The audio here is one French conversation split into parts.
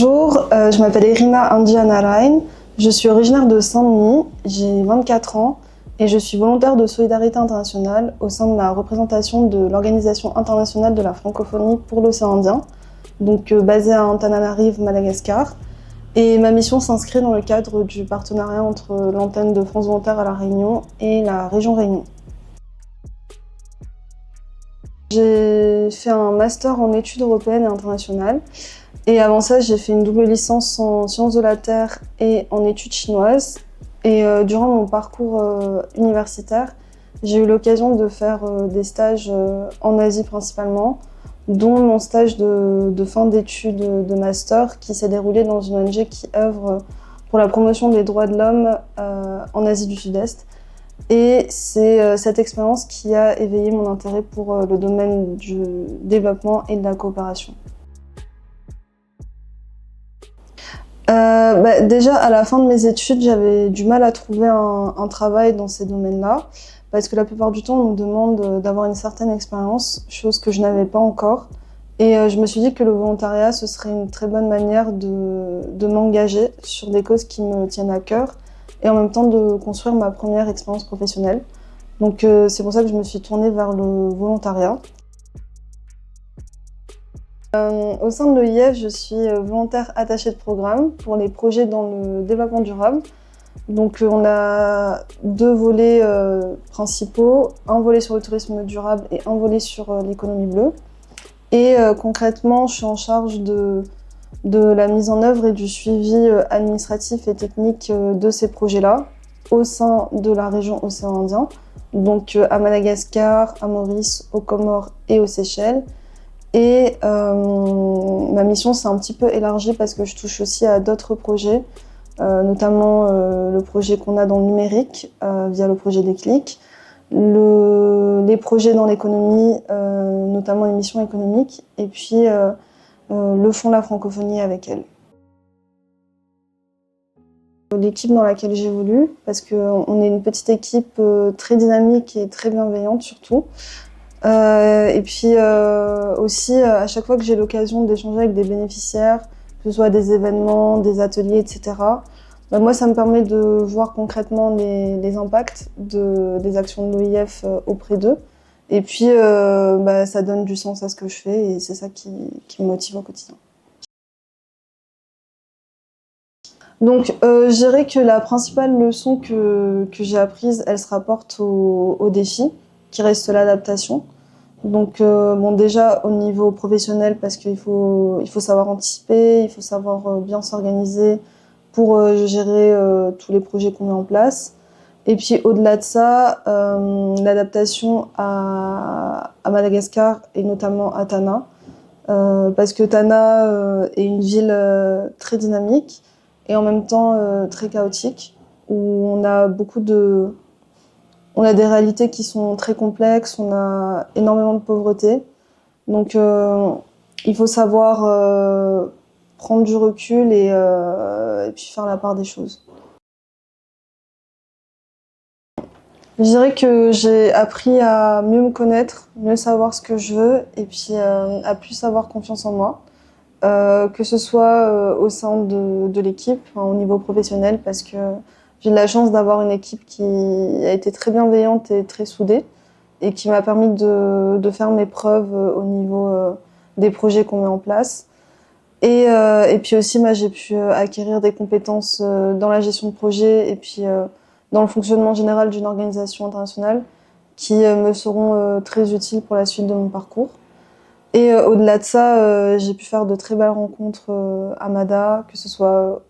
Bonjour, je m'appelle Irina Andianarain, je suis originaire de Saint-Denis, j'ai 24 ans et je suis volontaire de solidarité internationale au sein de la représentation de l'Organisation internationale de la francophonie pour l'océan Indien, donc basée à Antananarive, Madagascar. Et ma mission s'inscrit dans le cadre du partenariat entre l'antenne de France Volontaire à La Réunion et la région Réunion. J'ai fait un master en études européennes et internationales. Et avant ça, j'ai fait une double licence en sciences de la Terre et en études chinoises. Et durant mon parcours universitaire, j'ai eu l'occasion de faire des stages en Asie principalement, dont mon stage de fin d'études de master qui s'est déroulé dans une ONG qui œuvre pour la promotion des droits de l'homme en Asie du Sud-Est. Et c'est cette expérience qui a éveillé mon intérêt pour le domaine du développement et de la coopération. Déjà, à la fin de mes études, j'avais du mal à trouver un travail dans ces domaines-là, parce que la plupart du temps, on nous demande d'avoir une certaine expérience, chose que je n'avais pas encore. Et je me suis dit que le volontariat, ce serait une très bonne manière de m'engager sur des causes qui me tiennent à cœur, et en même temps de construire ma première expérience professionnelle. Donc c'est pour ça que je me suis tournée vers le volontariat. Au sein de l'EIF, je suis volontaire attachée de programme pour les projets dans le développement durable. Donc on a deux volets principaux, un volet sur le tourisme durable et un volet sur l'économie bleue. Et concrètement, je suis en charge de la mise en œuvre et du suivi administratif et technique de ces projets-là au sein de la région Océan Indien, donc à Madagascar, à Maurice, aux Comores et aux Seychelles. Et ma mission s'est un petit peu élargie parce que je touche aussi à d'autres projets, notamment le projet qu'on a dans le numérique via le projet Déclic, les projets dans l'économie, notamment les missions économiques, et puis le fonds La Francophonie avec elle. L'équipe dans laquelle j'évolue, parce qu'on est une petite équipe très dynamique et très bienveillante surtout. Et puis aussi, à chaque fois que j'ai l'occasion d'échanger avec des bénéficiaires, que ce soit des événements, des ateliers, etc., moi, ça me permet de voir concrètement les impacts des actions de l'OIF auprès d'eux. Et puis, ça donne du sens à ce que je fais et c'est ça qui me motive au quotidien. Donc, je dirais que la principale leçon que j'ai apprise, elle se rapporte au défi, qui reste l'adaptation. Donc, déjà au niveau professionnel, parce qu'il faut savoir anticiper, il faut savoir bien s'organiser pour gérer tous les projets qu'on met en place. Et puis au-delà de ça, l'adaptation à Madagascar et notamment à Tana, parce que Tana est une ville très dynamique et en même temps très chaotique, où on a des réalités qui sont très complexes, on a énormément de pauvreté. Donc il faut savoir prendre du recul et puis faire la part des choses. Je dirais que j'ai appris à mieux me connaître, mieux savoir ce que je veux et puis à plus avoir confiance en moi. Que ce soit au sein de l'équipe, au niveau professionnel, parce que j'ai de la chance d'avoir une équipe qui a été très bienveillante et très soudée et qui m'a permis de faire mes preuves au niveau des projets qu'on met en place. Et puis aussi, j'ai pu acquérir des compétences dans la gestion de projet et puis dans le fonctionnement général d'une organisation internationale qui me seront très utiles pour la suite de mon parcours. Et au-delà de ça, j'ai pu faire de très belles rencontres à Mada, que ce soit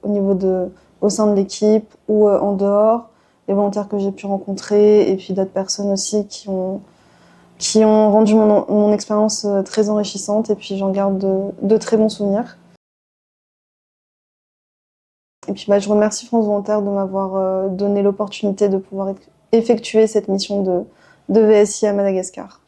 au sein de l'équipe ou en dehors, les volontaires que j'ai pu rencontrer et puis d'autres personnes aussi qui ont rendu mon expérience très enrichissante et puis j'en garde de très bons souvenirs. Et puis je remercie France Volontaire de m'avoir donné l'opportunité de pouvoir effectuer cette mission de VSI à Madagascar.